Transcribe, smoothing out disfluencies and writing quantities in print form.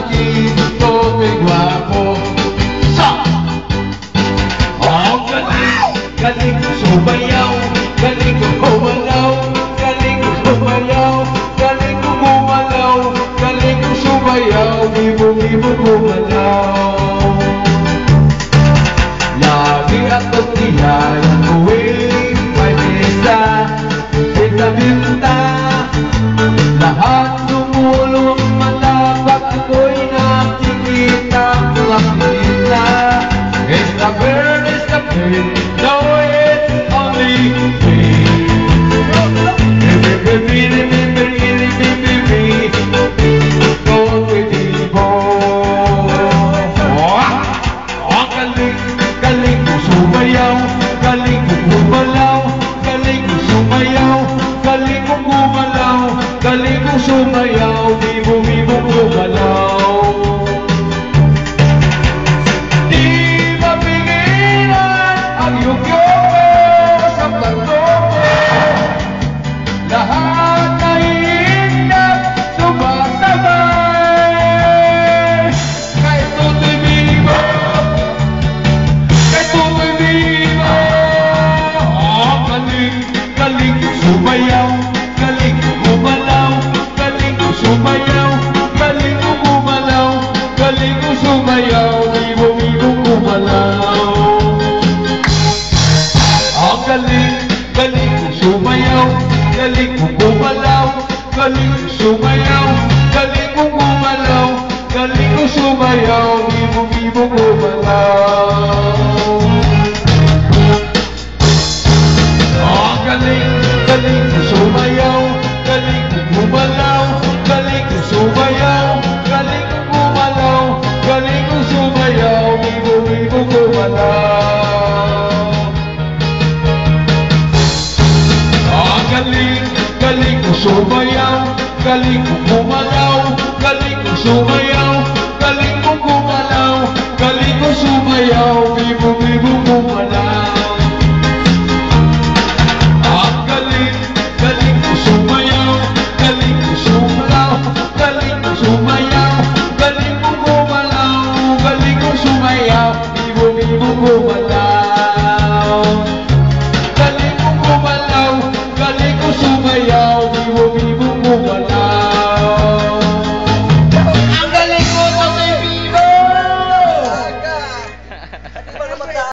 aking toto'y gwapo. Ang galing ko sumayaw, galing ko gumalaw, galing ko sumayaw, galing ko gumalaw, galing ko sumayaw, bibo-bibo gumalaw. Lagi ako't niyayang tuwing may mesa, binta-binta, lahat tumulong malapag ako'y nakikita, nakikita. It's the bird, no, it's only me. Go with the ball. Ang galing ko sumayaw, galing ko gumalaw, galing ko sumayaw, galing ko gumalaw, galing ko sumayaw, bibo-bibo gumalaw. Lahat ay ingat, sumasabay. Kay Toto'y Bibo, kay Toto'y Bibo. Galing ko sumayaw, galing ko gumalaw, galing ko sumayaw, galing ko gumalaw, galing ko sumayaw, bibo-bibo gumalaw. Galing ko sumayaw, galing ko gumalaw, galing ko sumayaw, galing ko gumalaw, galing ko sumayaw, bibo-bibo gumalaw. Galing ko sumayaw, galing ko gumalaw, galing ko sumayaw, galing ko gumalaw, galing ko sumayaw, bibo-bibo gumalaw. Galing ko sumayaw, galing ko gumalaw, galing ko sumayaw, galing ko gumalaw, galing ko sumayaw, bibo-bibo gumalaw.